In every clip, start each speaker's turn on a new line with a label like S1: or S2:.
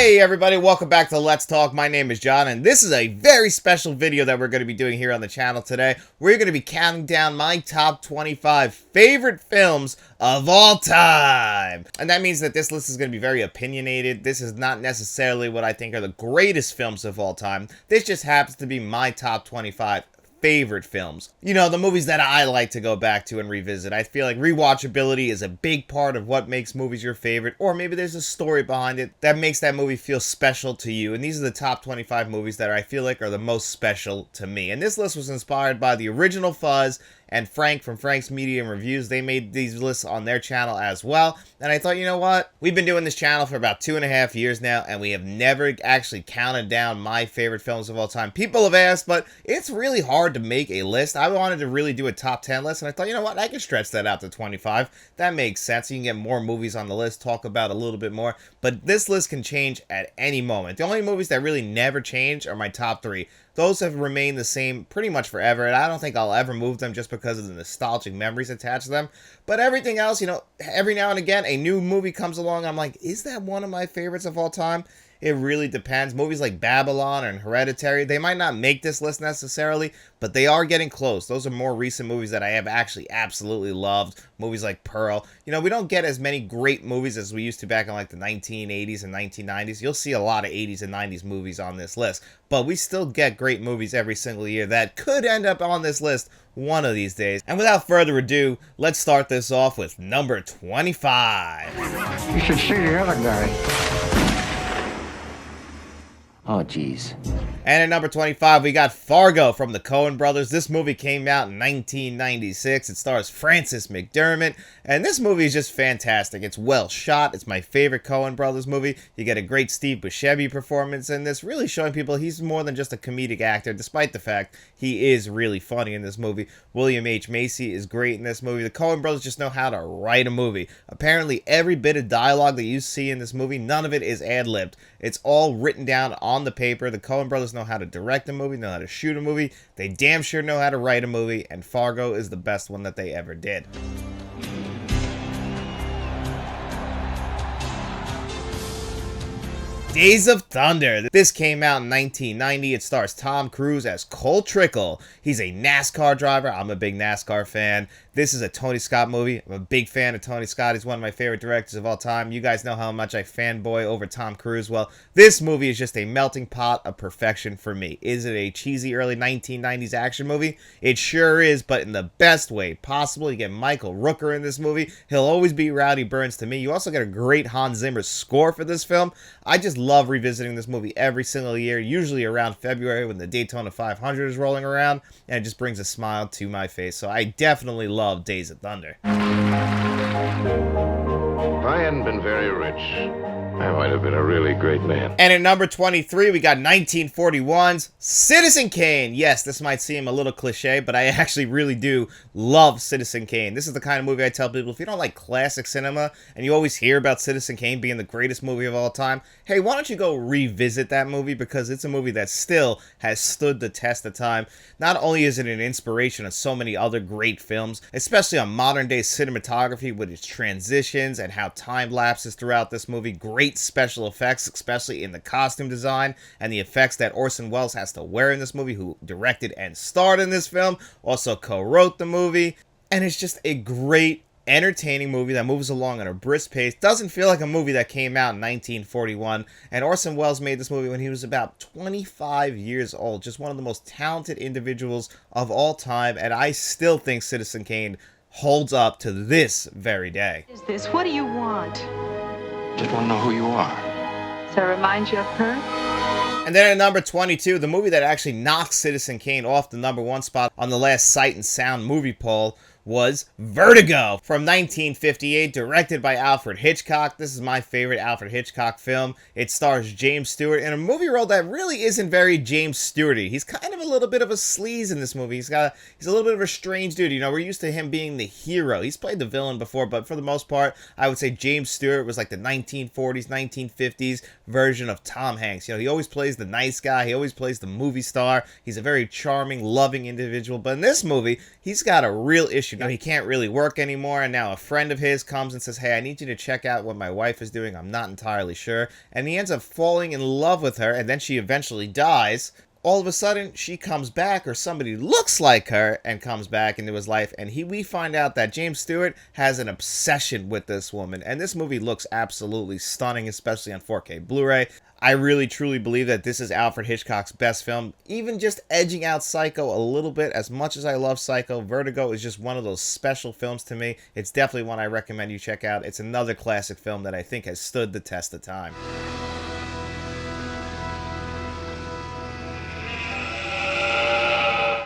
S1: Hey everybody, welcome back to Let's Talk. My name is John, and this is a very special video that we're going to be doing here on the channel today. We're going to be counting down my top 25 favorite films of all time. And that means that this list is going to be very opinionated. This is not necessarily what I think are the greatest films of all time. This just happens to be my top 25 favorite films. You know, the movies that I like to go back to and revisit. I feel like rewatchability is a big part of what makes movies your favorite, or maybe there's a story behind it that makes that movie feel special to you. And these are the top 25 movies that I feel like are the most special to me. And this list was inspired by the original Fuzz and Frank from Frank's Media and Reviews. They made these lists on their channel as well. And I thought, you know what? We've been doing this channel for about 2.5 years now, and we have never actually counted down my favorite films of all time. People have asked, but it's really hard to make a list. I wanted to really do a top 10 list, and I thought, you know what? I can stretch that out to 25. That makes sense. You can get more movies on the list, talk about a little bit more. But this list can change at any moment. The only movies that really never change are my top 3. Those have remained the same pretty much forever, and I don't think I'll ever move them just because of the nostalgic memories attached to them. But everything else, you know, every now and again, a new movie comes along, and I'm like, is that one of my favorites of all time? It really depends. Movies like Babylon and Hereditary, they might not make this list necessarily, but they are getting close. Those are more recent movies that I have actually absolutely loved. Movies like Pearl. You know, we don't get as many great movies as we used to back in like the 1980s and 1990s. You'll see a lot of 80s and 90s movies on this list, but we still get great movies every single year that could end up on this list one of these days. And without further ado, let's start this off with number 25.
S2: You should see the other guy.
S3: Oh, geez.
S1: And at number 25, we got Fargo from the Coen brothers. This movie came out in 1996. It stars Frances McDermott, and this movie is just fantastic. It's well shot. It's my favorite Coen brothers movie. You get a great Steve Buscemi performance in this, really showing people he's more than just a comedic actor, despite the fact he is really funny in this movie. William H. Macy is great in this movie. The Coen brothers just know how to write a movie. Apparently, every bit of dialogue that you see in this movie, none of it is ad-libbed. It's all written down on the paper. The Coen brothers know how to direct a movie, know how to shoot a movie. They damn sure know how to write a movie, and Fargo is the best one that they ever did. Days of Thunder. This came out in 1990. It stars Tom Cruise as Cole Trickle. He's a NASCAR driver. I'm a big NASCAR fan. This is a Tony Scott movie. I'm a big fan of Tony Scott. He's one of my favorite directors of all time. You guys know how much I fanboy over Tom Cruise. Well, this movie is just a melting pot of perfection for me. Is it a cheesy early 1990s action movie? It sure is, but in the best way possible. You get Michael Rooker in this movie. He'll always be Rowdy Burns to me. You also get a great Hans Zimmer score for this film. I just love revisiting this movie every single year, usually around February when the Daytona 500 is rolling around, and it just brings a smile to my face. So I definitely love Days of Thunder.
S4: If I hadn't been very rich, I might have been a really great man.
S1: And at number 23, we got 1941's Citizen Kane. Yes, this might seem a little cliche, but I actually really do love Citizen Kane. This is the kind of movie I tell people, if you don't like classic cinema, and you always hear about Citizen Kane being the greatest movie of all time, hey, why don't you go revisit that movie, because it's a movie that still has stood the test of time. Not only is it an inspiration of so many other great films, especially on modern day cinematography with its transitions and how time lapses throughout this movie, great special effects, especially in the costume design and the effects that Orson Welles has to wear in this movie, who directed and starred in this film, also co-wrote the movie, and it's just a great, entertaining movie that moves along at a brisk pace. Doesn't feel like a movie that came out in 1941, and Orson Welles made this movie when he was about 25 years old. Just one of the most talented individuals of all time, and I still think Citizen Kane holds up to this very day.
S5: What is this? What do you want?
S2: Just want to know who you are.
S5: Does that remind you of her?
S1: And then at number 22, the movie that actually knocked Citizen Kane off the number 1 spot on the last Sight and Sound movie poll was Vertigo from 1958, directed by Alfred Hitchcock. This is my favorite Alfred Hitchcock film. It stars James Stewart in a movie role that really isn't very James Stewart-y. He's kind of a little bit of a sleaze in this movie. He's a little bit of a strange dude. You know, we're used to him being the hero. He's played the villain before, but for the most part, I would say James Stewart was like the 1940s, 1950s version of Tom Hanks. You know, he always plays the nice guy. He always plays the movie star. He's a very charming, loving individual. But in this movie, he's got a real issue he can't really work anymore, and now a friend of his comes and says, hey, I need you to check out what my wife is doing. I'm not entirely sure. And he ends up falling in love with her, and then she eventually dies. All of a sudden, she comes back, or somebody looks like her and comes back into his life, and we find out that James Stewart has an obsession with this woman, and this movie looks absolutely stunning, especially on 4K Blu-ray. I really truly believe that this is Alfred Hitchcock's best film, even just edging out Psycho a little bit. As much as I love Psycho, Vertigo is just one of those special films to me. It's definitely one I recommend you check out. It's another classic film that I think has stood the test of time.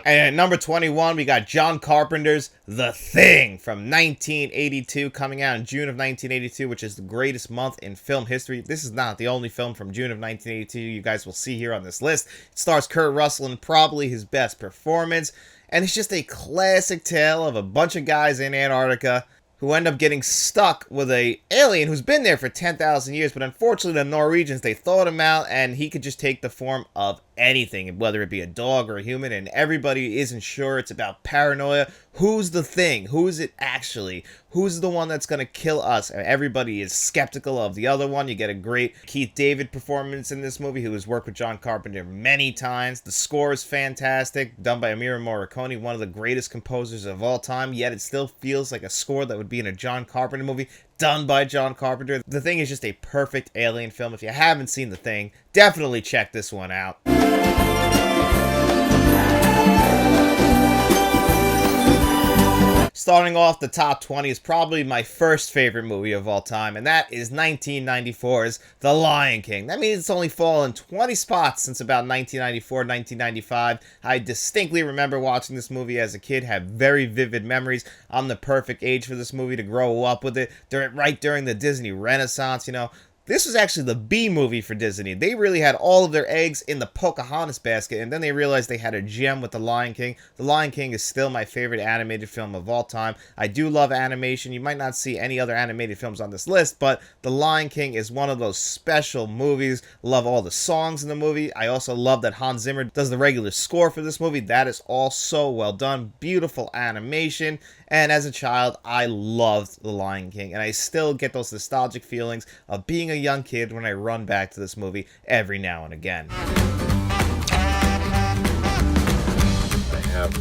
S1: And at number 21, we got John Carpenter's The Thing from 1982, coming out in June of 1982, which is the greatest month in film history. This is not the only film from June of 1982 you guys will see here on this list. It stars Kurt Russell in probably his best performance, and it's just a classic tale of a bunch of guys in Antarctica who end up getting stuck with a alien who's been there for 10,000 years, but unfortunately the Norwegians, they thawed him out, and he could just take the form of anything, whether it be a dog or a human, and everybody isn't sure. It's about paranoia. Who's the thing? Who is it actually? Who's the one that's going to kill us? And everybody is skeptical of the other one. You get a great Keith David performance in this movie, who has worked with John Carpenter many times. The score is fantastic, done by Amira Morricone, one of the greatest composers of all time, yet it still feels like a score that would be in a John Carpenter movie, done by John Carpenter. The Thing is just a perfect alien film. If you haven't seen The Thing, definitely check this one out. Starting off the top 20 is probably my first favorite movie of all time, and that is 1994's The Lion King. That means it's only fallen 20 spots since about 1994, 1995. I distinctly remember watching this movie as a kid, have very vivid memories. I'm the perfect age for this movie to grow up with it, right during the Disney Renaissance, you know. This was actually the B movie for Disney. They really had all of their eggs in the Pocahontas basket, and then they realized they had a gem with The Lion King. The Lion King is still my favorite animated film of all time. I do love animation. You might not see any other animated films on this list, but The Lion King is one of those special movies. Love all the songs in the movie. I also love that Hans Zimmer does the regular score for this movie. That is all so well done. Beautiful animation. And as a child, I loved The Lion King, and I still get those nostalgic feelings of being a young kid when I run back to this movie every now and again.
S3: I have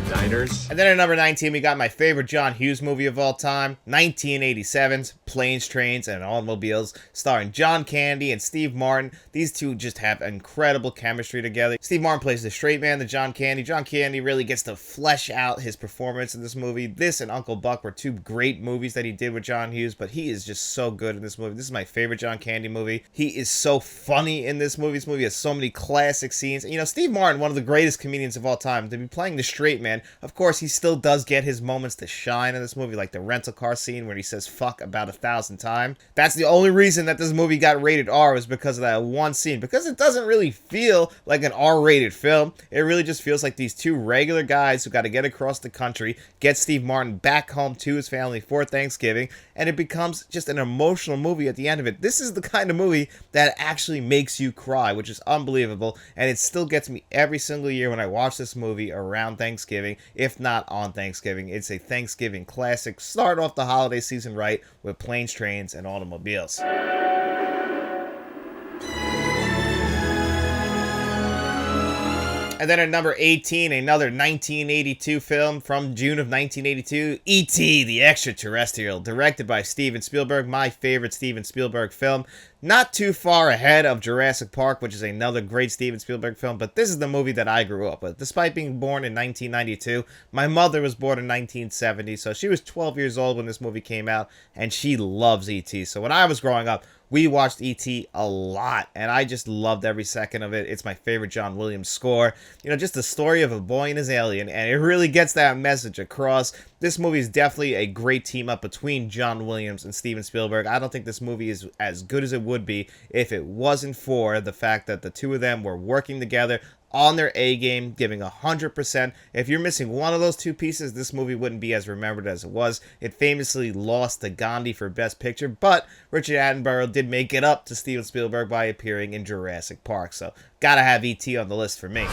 S3: Diners.
S1: And then at number 19, we got my favorite John Hughes movie of all time, 1987's Planes, Trains, and Automobiles, starring John Candy and Steve Martin. These two just have incredible chemistry together. Steve Martin plays the straight man to John Candy. John Candy really gets to flesh out his performance in this movie. This and Uncle Buck were two great movies that he did with John Hughes, but he is just so good in this movie. This is my favorite John Candy movie. He is so funny in this movie. This movie has so many classic scenes. And, you know, Steve Martin, one of the greatest comedians of all time, to be playing the straight man, of course, he still does get his moments to shine in this movie, like the rental car scene where he says fuck about 1,000 times. That's the only reason that this movie got rated R, was because of that one scene. Because it doesn't really feel like an R-rated film. It really just feels like these two regular guys who got to get across the country, get Steve Martin back home to his family for Thanksgiving, and it becomes just an emotional movie at the end of it. This is the kind of movie that actually makes you cry, which is unbelievable, and it still gets me every single year when I watch this movie around Thanksgiving, if not on Thanksgiving. It's a Thanksgiving classic. Start off the holiday season right with Planes, Trains, and Automobiles. And then at number 18, another 1982 film from June of 1982, E.T. the Extraterrestrial, directed by Steven Spielberg, my favorite Steven Spielberg film. Not too far ahead of Jurassic Park, which is another great Steven Spielberg film, but this is the movie that I grew up with. Despite being born in 1992, my mother was born in 1970, so she was 12 years old when this movie came out, and she loves E.T. So when I was growing up, we watched E.T. a lot, and I just loved every second of it. It's my favorite John Williams score. You know, just the story of a boy and his alien, and it really gets that message across. This movie is definitely a great team-up between John Williams and Steven Spielberg. I don't think this movie is as good as it would be if it wasn't for the fact that the two of them were working together on their A-game, giving 100%. If you're missing one of those two pieces, this movie wouldn't be as remembered as it was. It famously lost to Gandhi for Best Picture, but Richard Attenborough did make it up to Steven Spielberg by appearing in Jurassic Park, so gotta have E.T. on the list for me.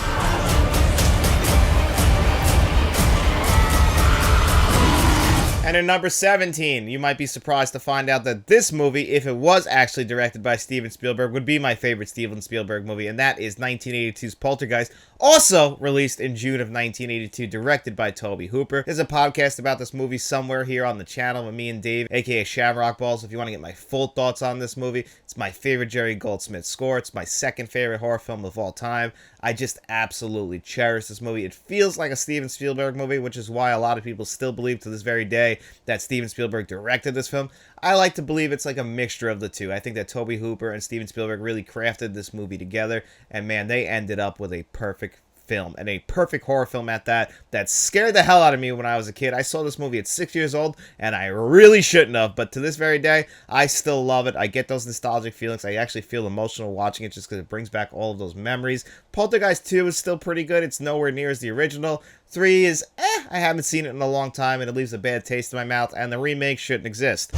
S1: And in number 17, you might be surprised to find out that this movie, if it was actually directed by Steven Spielberg, would be my favorite Steven Spielberg movie, and that is 1982's Poltergeist, also released in June of 1982, directed by Tobe Hooper. There's a podcast about this movie somewhere here on the channel with me and Dave, aka Shamrock Balls, if you want to get my full thoughts on this movie. It's my favorite Jerry Goldsmith score. It's my second favorite horror film of all time. I just absolutely cherish this movie. It feels like a Steven Spielberg movie, which is why a lot of people still believe to this very day that Steven Spielberg directed this film. I like to believe it's like a mixture of the two. I think that Tobe Hooper and Steven Spielberg really crafted this movie together, and man, they ended up with a perfect film, and a perfect horror film at that scared the hell out of me when I was a kid. I saw this movie at 6 years old, and I really shouldn't have, but to this very day, I still love it. I get those nostalgic feelings. I actually feel emotional watching it just because it brings back all of those memories. Poltergeist 2 is still pretty good. It's nowhere near as the original. 3 is, I haven't seen it in a long time, and it leaves a bad taste in my mouth, and the remake shouldn't exist.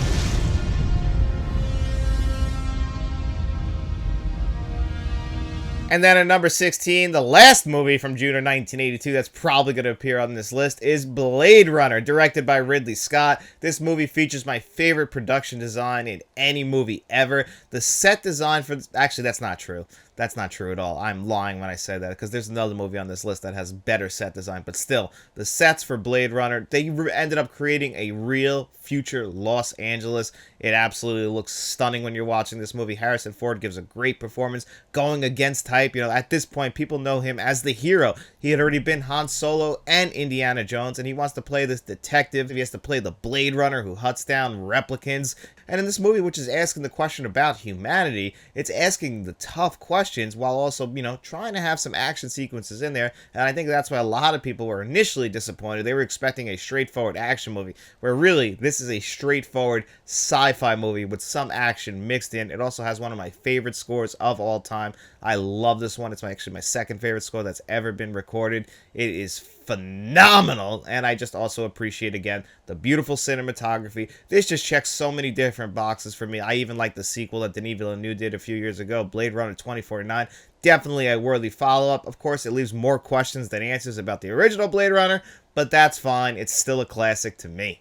S1: And then at number 16, the last movie from June of 1982 that's probably going to appear on this list is Blade Runner, directed by Ridley Scott. This movie features my favorite production design in any movie ever. The set design for... Actually, that's not true. That's not true at all. I'm lying when I say that, because there's another movie on this list that has better set design. But still, the sets for Blade Runner, they ended up creating a real future Los Angeles. It absolutely looks stunning when you're watching this movie. Harrison Ford gives a great performance, going against type. You know, at this point, people know him as the hero. He had already been Han Solo and Indiana Jones, and he wants to play this detective. He has to play the Blade Runner who hunts down replicants. And in this movie, which is asking the question about humanity, it's asking the tough questions while also, you know, trying to have some action sequences in there. And I think that's why a lot of people were initially disappointed. They were expecting a straightforward action movie, where really, this is a straightforward sci-fi movie with some action mixed in. It also has one of my favorite scores of all time. I love this one. It's actually my second favorite score that's ever been recorded. It is phenomenal, and I just also appreciate, again, the beautiful cinematography. This just checks so many different boxes for me. I even like the sequel that Denis Villeneuve did a few years ago, Blade Runner 2049. Definitely a worthy follow-up. Of course, it leaves more questions than answers about the original Blade Runner, but that's fine. It's still a classic to me.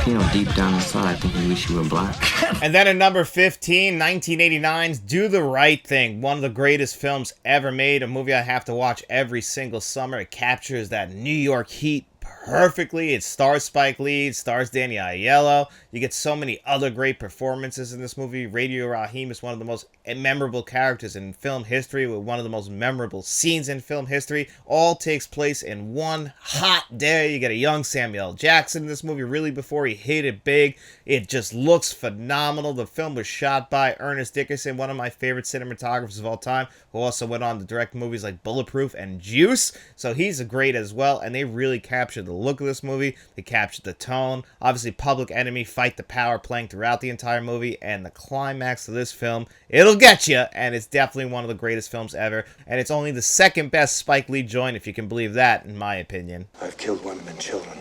S6: You know, deep down inside, I think you wish you were black.
S1: And then at number 15, 1989's Do the Right Thing, one of the greatest films ever made, a movie I have to watch every single summer. It captures that New York heat perfectly. It stars Spike Lee, it stars Danny Aiello. You get so many other great performances in this movie. Radio Raheem is one of the most memorable characters in film history, with one of the most memorable scenes in film history. All takes place in one hot day. You get a young Samuel L. Jackson in this movie, really before he hit it big. It just looks phenomenal. The film was shot by Ernest Dickerson, one of my favorite cinematographers of all time, who also went on to direct movies like Bulletproof and Juice. So he's a great as well, and they really captured the look of this movie. They captured the tone. Obviously, Public Enemy, Fight the Power playing throughout the entire movie, and the climax of this film, it'll get you, and it's definitely one of the greatest films ever, and it's only the second best Spike Lee joint, if you can believe that, in my opinion.
S7: I've killed women and children.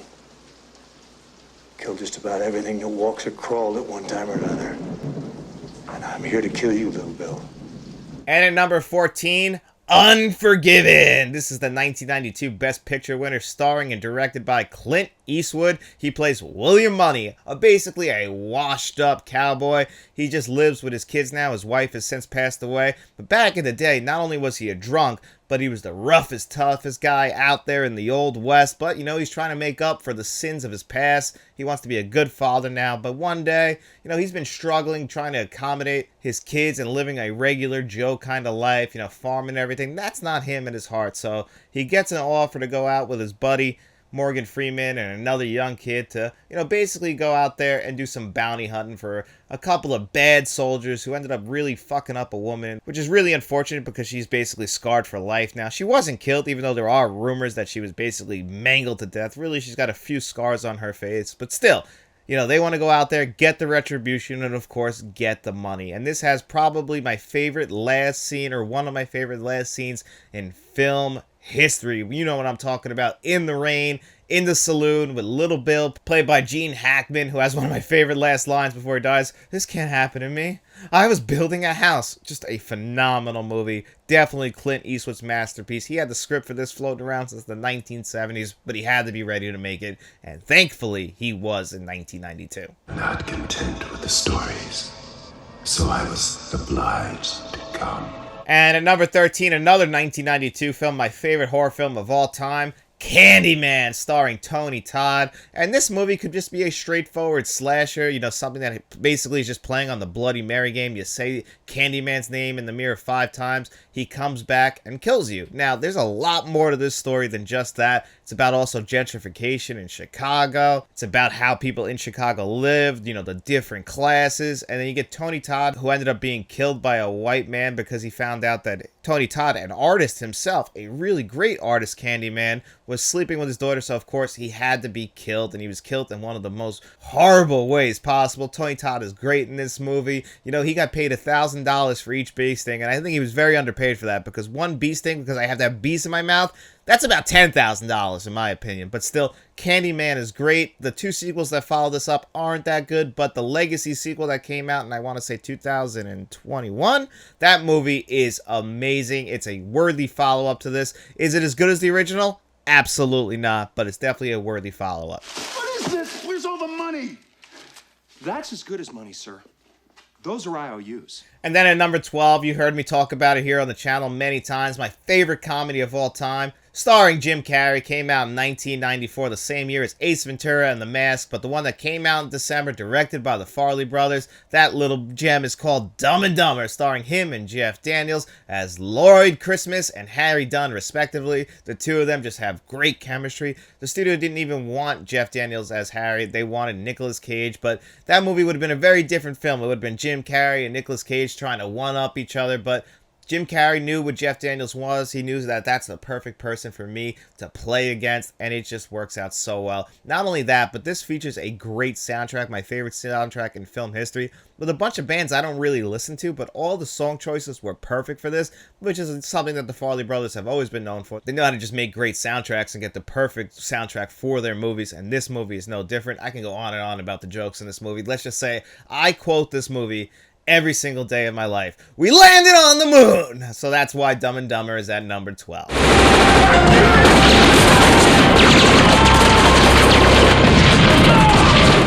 S7: Killed just about everything that walks or crawled at one time or another. And I'm here to kill you, Little Bill.
S1: And at number 14, Unforgiven. This is the 1992 Best Picture winner, starring and directed by Clint Eastwood. He plays William Money, basically a washed-up cowboy. He just lives with his kids now. His wife has since passed away. But back in the day, not only was he a drunk, but he was the roughest, toughest guy out there in the Old West. But, you know, he's trying to make up for the sins of his past. He wants to be a good father now. But one day, you know, he's been struggling, trying to accommodate his kids and living a regular Joe kind of life, you know, farming and everything. That's not him in his heart. So he gets an offer to go out with his buddy, Morgan Freeman, and another young kid to, you know, basically go out there and do some bounty hunting for a couple of bad soldiers who ended up really fucking up a woman, which is really unfortunate because she's basically scarred for life now. She wasn't killed, even though there are rumors that she was basically mangled to death. Really, she's got a few scars on her face, but still, you know, they want to go out there, get the retribution, and of course, get the money. And this has probably my favorite last scene, or one of my favorite last scenes in film history. You know what I'm talking about. In the rain, in the saloon with Little Bill, played by Gene Hackman, who has one of my favorite last lines before he dies. "This can't happen to me. I was building a house." Just a phenomenal movie. Definitely Clint Eastwood's masterpiece. He had the script for this floating around since the 1970s, but he had to be ready to make it, and thankfully he was in 1992.
S8: Not content with the stories, so I was obliged to come.
S1: And at number 13, another 1992 film, my favorite horror film of all time, Candyman, starring Tony Todd. And this movie could just be a straightforward slasher, you know, something that basically is just playing on the Bloody Mary game. You say Candyman's name in the mirror 5 times, he comes back and kills you. Now, there's a lot more to this story than just that. It's about also gentrification in Chicago. It's about how people in Chicago lived, you know, the different classes. And then you get Tony Todd, who ended up being killed by a white man because he found out that Tony Todd, an artist himself, a really great artist, Candyman, was sleeping with his daughter, so of course he had to be killed, and he was killed in one of the most horrible ways possible. Tony Todd is great in this movie. You know, he got paid $1,000 for each bee sting, and I think he was very underpaid for that, because one bee sting, because I have to have bees in my mouth, that's about $10,000 in my opinion. But still, Candyman is great. The 2 sequels that follow this up aren't that good, but the Legacy sequel that came out in, I want to say, 2021, that movie is amazing. It's a worthy follow-up to this. Is it as good as the original? Absolutely not, but it's definitely a worthy follow-up.
S9: What is this? Where's all the money? That's as good as money, sir. Those are IOUs.
S1: And then at number 12, you heard me talk about it here on the channel many times, my favorite comedy of all time, starring Jim Carrey, came out in 1994, the same year as Ace Ventura and The Mask, but the one that came out in December, directed by the Farrelly brothers. That little gem is called Dumb and Dumber, starring him and Jeff Daniels as Lloyd Christmas and Harry Dunn, respectively. The two of them just have great chemistry. The studio didn't even want Jeff Daniels as Harry. They wanted Nicolas Cage, but that movie would have been a very different film. It would have been Jim Carrey and Nicolas Cage trying to one-up each other, but Jim Carrey knew what Jeff Daniels was. He knew that that's the perfect person for me to play against, and it just works out so well. Not only that, but this features a great soundtrack, my favorite soundtrack in film history, with a bunch of bands I don't really listen to, but all the song choices were perfect for this, which is something that the Farrelly brothers have always been known for. They know how to just make great soundtracks and get the perfect soundtrack for their movies, and this movie is no different. I can go on and on about the jokes in this movie. Let's just say I quote this movie every single day of my life. We landed on the moon! So that's why Dumb and Dumber is at number 12.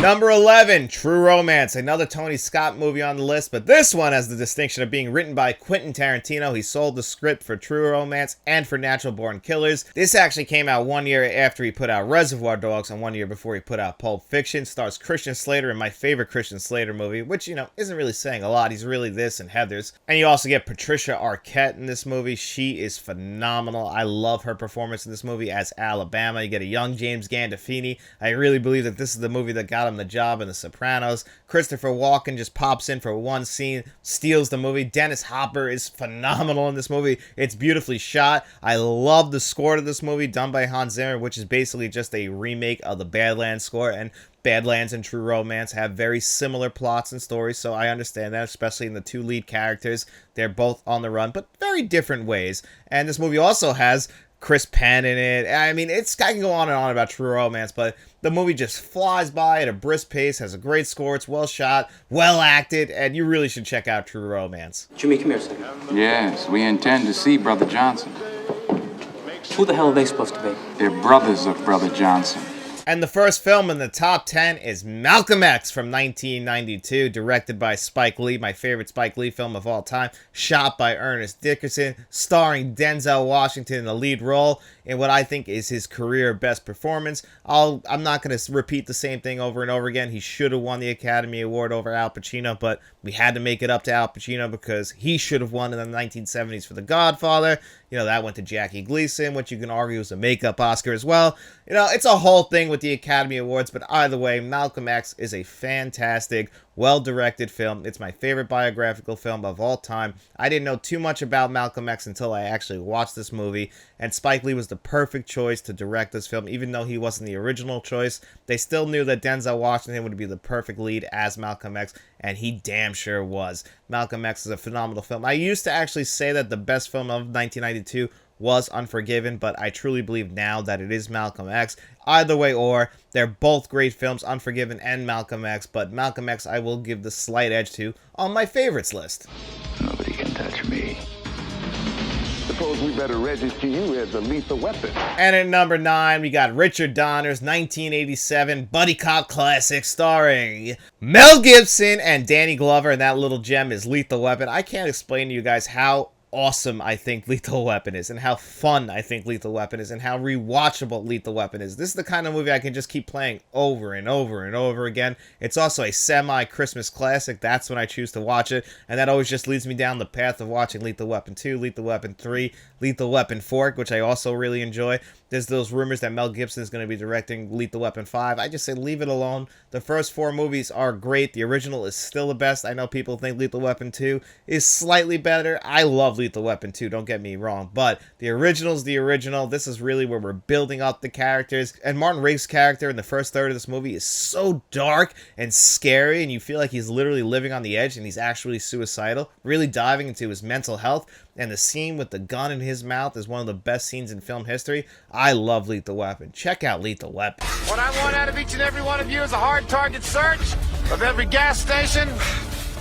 S1: Number 11, True Romance, another Tony Scott movie on the list, but this one has the distinction of being written by Quentin Tarantino. He sold the script for True Romance and for Natural Born Killers. This actually came out 1 year after he put out Reservoir Dogs and 1 year before he put out Pulp Fiction. Stars Christian Slater in my favorite Christian Slater movie, which, you know, isn't really saying a lot. He's really this and Heathers. And you also get Patricia Arquette in this movie. She is phenomenal. I love her performance in this movie as Alabama. You get a young James Gandolfini. I really believe that this is the movie that got him the job in The Sopranos. Christopher Walken just pops in for one scene, steals the movie. Dennis Hopper is phenomenal in this movie. It's beautifully shot. I love the score to this movie, done by Hans Zimmer, which is basically just a remake of the Badlands score, and Badlands and True Romance have very similar plots and stories, so I understand that, especially in the 2 lead characters. They're both on the run, but very different ways. And this movie also has Chris Penn in it. I mean, I can go on and on about True Romance, but the movie just flies by at a brisk pace, has a great score, it's well shot, well acted, and you really should check out True Romance.
S6: Jimmy, come here a second.
S2: Yes, we intend to see Brother Johnson.
S6: Who the hell are they supposed to be?
S2: They're brothers of Brother Johnson.
S1: And the first film in the top 10 is Malcolm X from 1992, directed by Spike Lee, my favorite Spike Lee film of all time, shot by Ernest Dickerson, starring Denzel Washington in the lead role in what I think is his career best performance. I'm not going to repeat the same thing over and over again. He should have won the Academy Award over Al Pacino, but we had to make it up to Al Pacino because he should have won in the 1970s for The Godfather. You know, that went to Jackie Gleason, which you can argue is a makeup Oscar as well. You know, it's a whole thing with the Academy Awards, but either way, Malcolm X is a fantastic, well-directed film. It's my favorite biographical film of all time. I didn't know too much about Malcolm X until I actually watched this movie, and Spike Lee was the perfect choice to direct this film. Even though he wasn't the original choice, they still knew that Denzel Washington would be the perfect lead as Malcolm X, and he damn sure was. Malcolm X is a phenomenal film. I used to actually say that the best film of 1992 was Unforgiven, but I truly believe now that it is Malcolm X. Either way, or they're both great films, Unforgiven and Malcolm X, but Malcolm X I will give the slight edge to on my favorites list.
S8: Nobody can touch me.
S4: Suppose we better register you as a lethal weapon.
S1: And at number 9, we got Richard Donner's 1987 buddy cop classic starring Mel Gibson and Danny Glover, and that little gem is Lethal Weapon. I can't explain to you guys how awesome I think Lethal Weapon is, and how fun I think Lethal Weapon is, and how rewatchable Lethal Weapon is. This is the kind of movie I can just keep playing over and over and over again. It's also a semi-Christmas classic. That's when I choose to watch it, and that always just leads me down the path of watching Lethal Weapon 2, Lethal Weapon 3, Lethal Weapon 4, which I also really enjoy. There's those rumors that Mel Gibson is going to be directing Lethal Weapon 5. I just say leave it alone. The first 4 movies are great. The original is still the best. I know people think Lethal Weapon 2 is slightly better. I love Lethal Weapon 2, don't get me wrong, but the original's the original. This is really where we're building up the characters, and Martin Riggs' character in the first third of this movie is so dark and scary, and you feel like he's literally living on the edge and he's actually suicidal, really diving into his mental health. And the scene with the gun in his mouth is one of the best scenes in film history. I love Lethal Weapon. Check out Lethal Weapon.
S10: What I want out of each and every one of you is a hard target search of every gas station,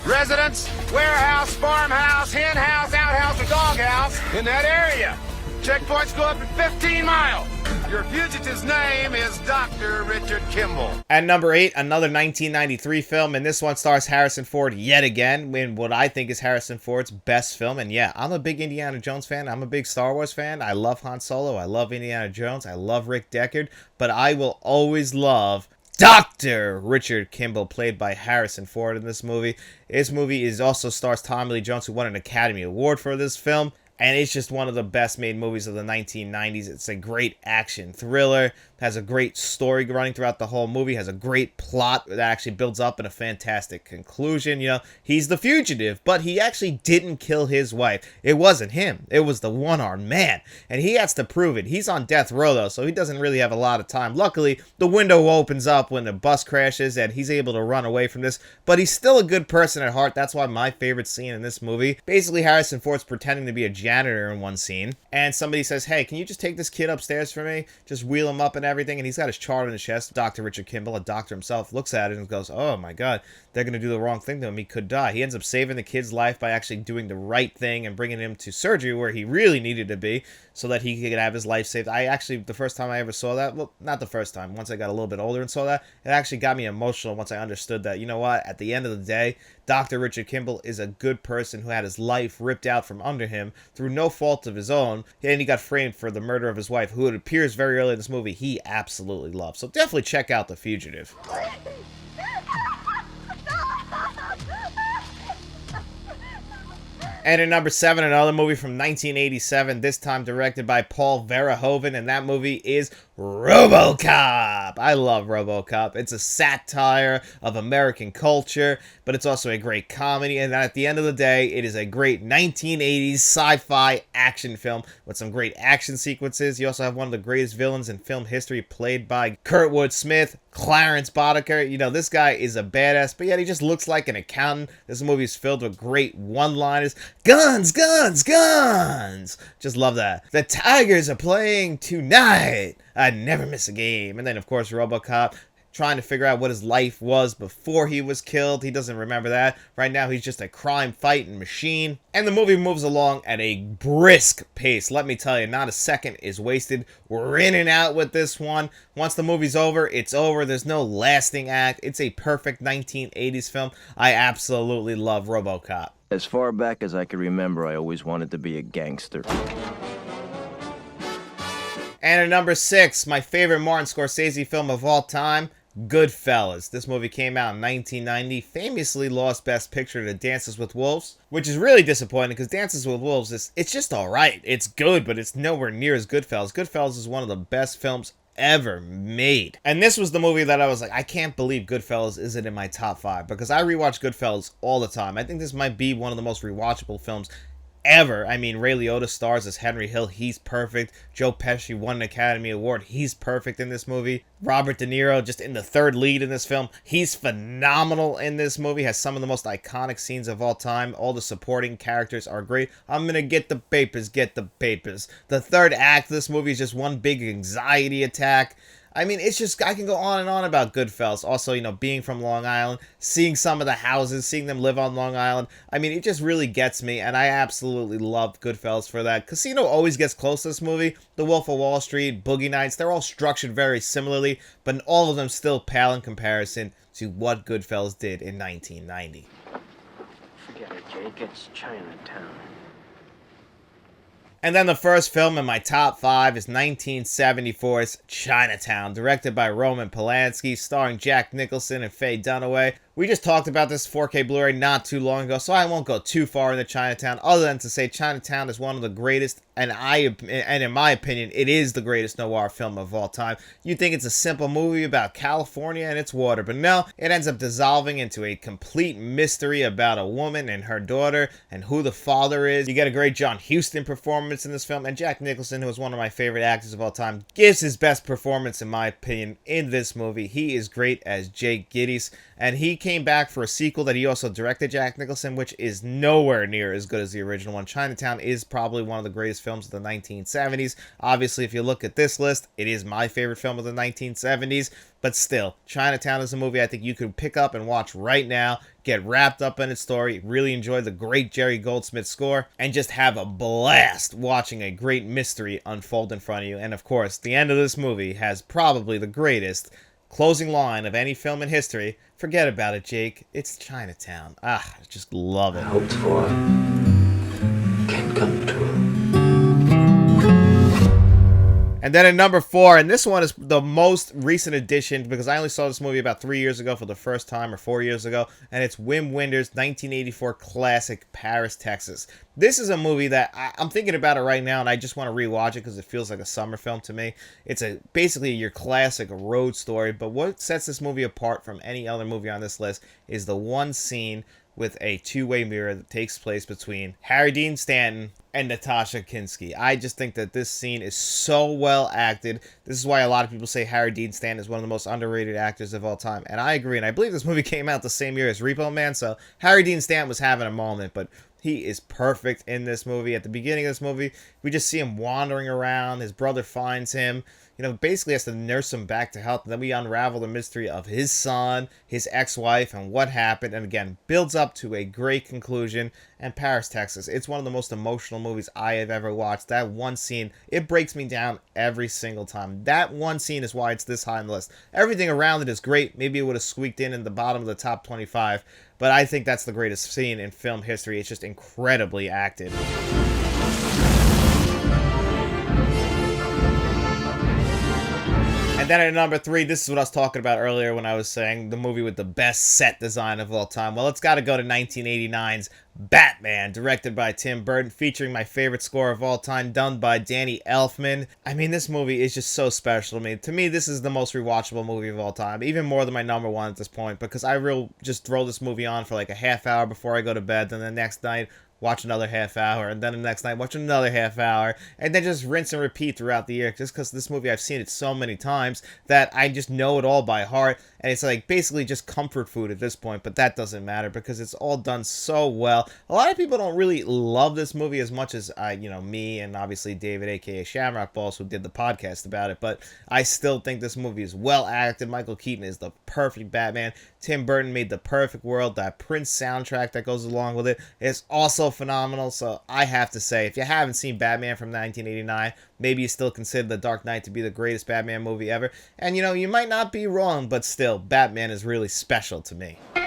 S10: residence, warehouse, farmhouse, hen house, outhouse, or doghouse in that area. Checkpoints go up at 15 miles. Your fugitive's name is Dr. Richard Kimball.
S1: At number 8, another 1993 film, and this one stars Harrison Ford yet again in what I think is Harrison Ford's best film. And yeah, I'm a big Indiana Jones fan. I'm a big Star Wars fan. I love Han Solo. I love Indiana Jones. I love Rick Deckard. But I will always love Dr. Richard Kimball, played by Harrison Ford in this movie. This movie also stars Tommy Lee Jones, who won an Academy Award for this film. And it's just one of the best made movies of the 1990s. It's a great action thriller, has a great story running throughout the whole movie, has a great plot that actually builds up in a fantastic conclusion. You know, he's the fugitive, but he actually didn't kill his wife. It wasn't him. It was the one-armed man. And he has to prove it. He's on death row, though, so he doesn't really have a lot of time. Luckily, the window opens up when the bus crashes, and he's able to run away from this. But he's still a good person at heart. That's why my favorite scene in this movie, basically Harrison Ford's pretending to be a janitor in one scene, and somebody says, hey, can you just take this kid upstairs for me? Just wheel him up and everything, and he's got his chart on his chest. Dr. Richard Kimball, a doctor himself, looks at it and goes, oh my god, they're going to do the wrong thing to him. He could die. He ends up saving the kid's life by actually doing the right thing and bringing him to surgery where he really needed to be so that he could have his life saved. I actually, the first time I ever saw that, well, not the first time, once I got a little bit older and saw that, it actually got me emotional once I understood that, you know what, at the end of the day, Dr. Richard Kimball is a good person who had his life ripped out from under him through no fault of his own, and he got framed for the murder of his wife, who it appears very early in this movie he absolutely loves. So definitely check out The Fugitive. And at number 7, another movie from 1987, this time directed by Paul Verhoeven, and that movie is RoboCop. I love RoboCop. It's a satire of American culture, but it's also a great comedy, and at the end of the day, it is a great 1980s sci-fi action film with some great action sequences. You also have one of the greatest villains in film history, played by Kurtwood Smith, Clarence Boddicker. You know, this guy is a badass, but yet he just looks like an accountant. This movie is filled with great one-liners. Guns, guns, guns! Just love that. The Tigers are playing tonight. I never miss a game. And then, of course, RoboCop trying to figure out what his life was before he was killed. He doesn't remember that. Right now, he's just a crime-fighting machine. And the movie moves along at a brisk pace. Let me tell you, not a second is wasted. We're in and out with this one. Once the movie's over, it's over. There's no lasting act. It's a perfect 1980s film. I absolutely love RoboCop.
S11: As far back as I can remember, I always wanted to be a gangster.
S1: And at number 6, my favorite Martin Scorsese film of all time, Goodfellas. This movie came out in 1990, famously lost Best Picture to Dances with Wolves, which is really disappointing because Dances with Wolves, it's just alright. It's good, but it's nowhere near as Goodfellas. Goodfellas is one of the best films ever made. And this was the movie that I was like, I can't believe Goodfellas isn't in my top 5, because I rewatch Goodfellas all the time. I think this might be one of the most rewatchable films ever. I mean, Ray Liotta stars as Henry Hill. He's perfect. Joe Pesci won an Academy Award. He's perfect in this movie. Robert De Niro, just in the third lead in this film. He's phenomenal in this movie. Has some of the most iconic scenes of all time. All the supporting characters are great. I'm gonna get the papers, get the papers. The third act of this movie is just one big anxiety attack. I mean, it's just, I can go on and on about Goodfellas. Also, you know, being from Long Island, seeing some of the houses, seeing them live on Long Island. I mean, it just really gets me, and I absolutely love Goodfellas for that. Casino always gets close to this movie. The Wolf of Wall Street, Boogie Nights, they're all structured very similarly, but all of them still pale in comparison to what Goodfellas did in 1990.
S6: Forget it, Jake. It's Chinatown.
S1: And then the first film in my top 5 is 1974's Chinatown, directed by Roman Polanski, starring Jack Nicholson and Faye Dunaway. We just talked about this 4K Blu-ray not too long ago, so I won't go too far into Chinatown, other than to say Chinatown is one of the greatest, and in my opinion, it is the greatest noir film of all time. You'd think it's a simple movie about California and its water, but no, it ends up dissolving into a complete mystery about a woman and her daughter, and who the father is. You get a great John Huston performance in this film, and Jack Nicholson, who is one of my favorite actors of all time, gives his best performance, in my opinion, in this movie. He is great as Jake Gittes, and he came back for a sequel that he also directed, Jack Nicholson, which is nowhere near as good as the original one. Chinatown is probably one of the greatest films of the 1970s. Obviously, if you look at this list, it is my favorite film of the 1970s, but still, Chinatown is a movie I think you could pick up and watch right now, get wrapped up in its story, really enjoy the great Jerry Goldsmith score, and just have a blast watching a great mystery unfold in front of you. And of course, the end of this movie has probably the greatest closing line of any film in history. Forget about it, Jake. It's Chinatown. I just love it.
S8: Hoped for can come true.
S1: And then at number 4, and this one is the most recent addition because I only saw this movie about 3 years ago for the first time, or 4 years ago, and it's Wim Wenders' 1984 classic, Paris, Texas. This is a movie that I'm thinking about it right now, and I just want to rewatch it because it feels like a summer film to me. It's basically your classic road story, but what sets this movie apart from any other movie on this list is the one scene with a two-way mirror that takes place between Harry Dean Stanton and Natasha Kinski. I just think that this scene is so well acted. This is why a lot of people say Harry Dean Stanton is one of the most underrated actors of all time. And I agree, and I believe this movie came out the same year as Repo Man, so Harry Dean Stanton was having a moment, but he is perfect in this movie. At the beginning of this movie, we just see him wandering around. His brother finds him, basically has to nurse him back to health. And then we unravel the mystery of his son, his ex-wife, and what happened. And again, builds up to a great conclusion. And Paris, Texas, it's one of the most emotional movies I have ever watched. That one scene, it breaks me down every single time. That one scene is why it's this high on the list. Everything around it is great. Maybe it would have squeaked in the bottom of the top 25. But I think that's the greatest scene in film history. It's just incredibly acted. And then at number 3, this is what I was talking about earlier when I was saying the movie with the best set design of all time. Well, it's got to go to 1989's Batman, directed by Tim Burton, featuring my favorite score of all time, done by Danny Elfman. I mean, this movie is just so special to me. To me, this is the most rewatchable movie of all time, even more than my number 1 at this point, because I will just throw this movie on for like a half hour before I go to bed, then the next night watch another half hour, and then the next night watch another half hour, and then just rinse and repeat throughout the year, just because this movie, I've seen it so many times that I just know it all by heart, and it's like basically just comfort food at this point, but that doesn't matter because it's all done so well. A lot of people don't really love this movie as much as me and obviously David, aka Shamrock Balls, who did the podcast about it, but I still think this movie is well acted. Michael Keaton is the perfect Batman. Tim Burton made the perfect world. That Prince soundtrack that goes along with it is also phenomenal. So I have to say, if you haven't seen Batman from 1989, maybe you still consider The Dark Knight to be the greatest Batman movie ever. And you might not be wrong, but still, Batman is really special to me.
S12: It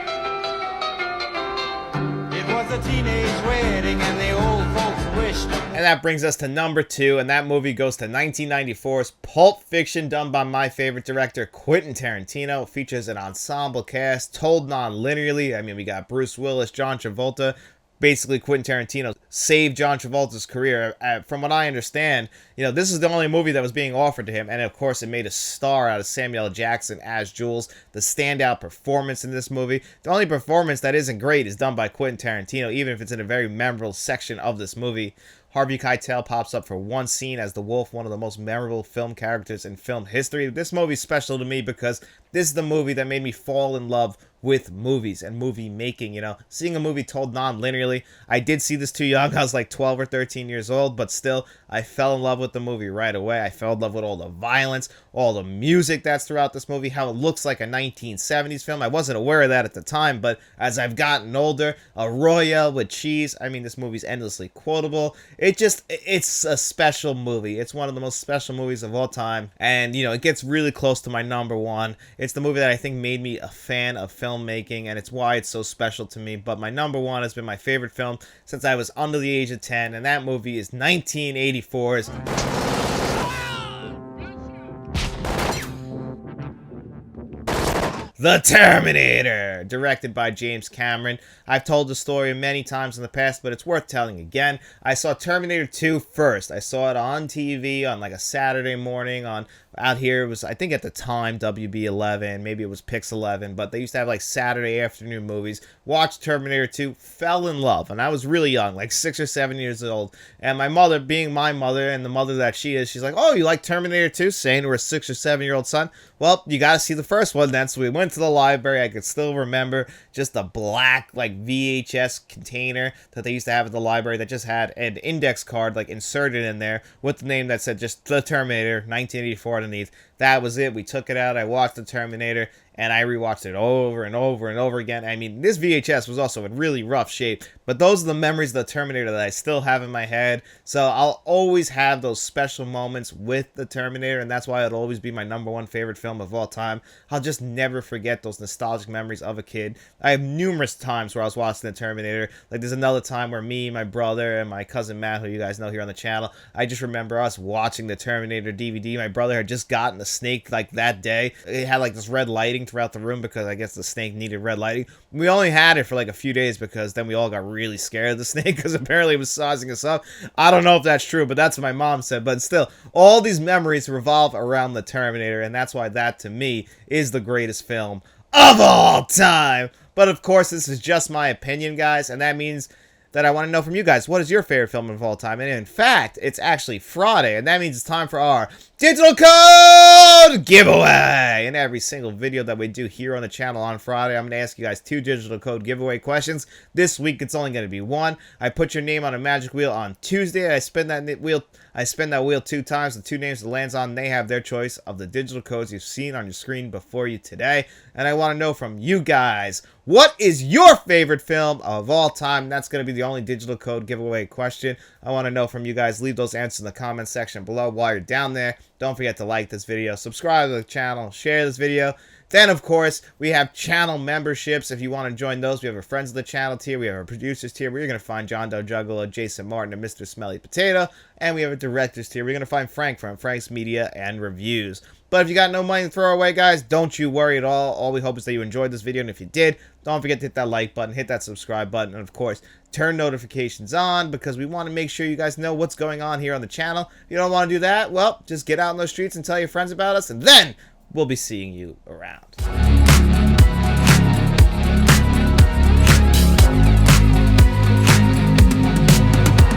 S12: was a teenage wedding and the old folks wished.
S1: And that brings us to number 2, and that movie goes to 1994's Pulp Fiction, done by my favorite director, Quentin Tarantino. It features an ensemble cast, told non-linearly. I mean, we got Bruce Willis, John Travolta. Basically, Quentin Tarantino's saved John Travolta's career. From what I understand, this is the only movie that was being offered to him, and of course it made a star out of Samuel L. Jackson as Jules. The standout performance in this movie, the only performance that isn't great, is done by Quentin Tarantino, even if it's in a very memorable section of this movie. Harvey Keitel pops up for one scene as the Wolf, one of the most memorable film characters in film history. This movie's special to me because this is the movie that made me fall in love with movies and movie making, seeing a movie told non-linearly. I did see this too young. I was like 12 or 13 years old, but still, I fell in love with the movie right away. I fell in love with all the violence, all the music that's throughout this movie, how it looks like a 1970s film. I wasn't aware of that at the time, but as I've gotten older, a Royale with cheese. I mean, this movie's endlessly quotable. It's a special movie. It's one of the most special movies of all time, and, it gets really close to my number one. It's the movie that I think made me a fan of filmmaking, and it's why it's so special to me. But my number one has been my favorite film since I was under the age of 10, and that movie is 1984's The Terminator, directed by James Cameron. I've told the story many times in the past, but it's worth telling again. I saw Terminator 2 first. I saw it on TV on like a Saturday morning out here. It was, I think at the time, WB11, maybe it was Pix 11, but they used to have like Saturday afternoon movies. Watched Terminator 2, fell in love, and I was really young, like 6 or 7 years old. And my mother, being my mother and the mother that she is, she's like, "Oh, you like Terminator 2?" saying to her 6 or 7-year-old son, "Well, you gotta see the first one then." So we went to the library. I could still remember just the black like VHS container that they used to have at the library that just had an index card like inserted in there with the name that said just The Terminator 1984 underneath. That was it. We took it out. I watched The Terminator, and I rewatched it over and over and over again. I mean, this VHS was also in really rough shape, but those are the memories of The Terminator that I still have in my head. So I'll always have those special moments with The Terminator, and that's why it'll always be my number one favorite film of all time. I'll just never forget those nostalgic memories of a kid. I have numerous times where I was watching The Terminator. Like, there's another time where me, my brother, and my cousin Matt, who you guys know here on the channel, I just remember us watching the Terminator DVD. My brother had just gotten the snake like that day. It had like this red lighting throughout the room because I guess the snake needed red lighting. We only had it for like a few days because then we all got really scared of the snake because apparently it was sizing us up. I don't know if that's true, but that's what my mom said. But still, all these memories revolve around the Terminator, and that's why that to me is the greatest film of all time. But of course, this is just my opinion, guys, and that means that I want to know from you guys, what is your favorite film of all time? And in fact, it's actually Friday, and that means it's time for our digital code giveaway. In every single video that we do here on the channel on Friday, I'm going to ask you guys 2 digital code giveaway questions. This week, it's only going to be 1. I put your name on a magic wheel on Tuesday. I spin that wheel 2 times. The 2 names it lands on, they have their choice of the digital codes you've seen on your screen before you today. And I want to know from you guys, what is your favorite film of all time? That's going to be the only digital code giveaway question. I want to know from you guys. Leave those answers in the comment section below while you're down there. Don't forget to like this video, subscribe to the channel, share this video. Then, of course, we have channel memberships. If you want to join those, we have a Friends of the Channel tier. We have a Producers tier where you're going to find John Doe Juggalo, Jason Martin, and Mr. Smelly Potato. And we have a Directors tier. We're going to find Frank from Frank's Media and Reviews. But if you got no money to throw away, guys, don't you worry at all. All we hope is that you enjoyed this video. And if you did, don't forget to hit that like button, hit that subscribe button, and, of course, turn notifications on because we want to make sure you guys know what's going on here on the channel. If you don't want to do that, well, just get out in those streets and tell your friends about us, and then we'll be seeing you around.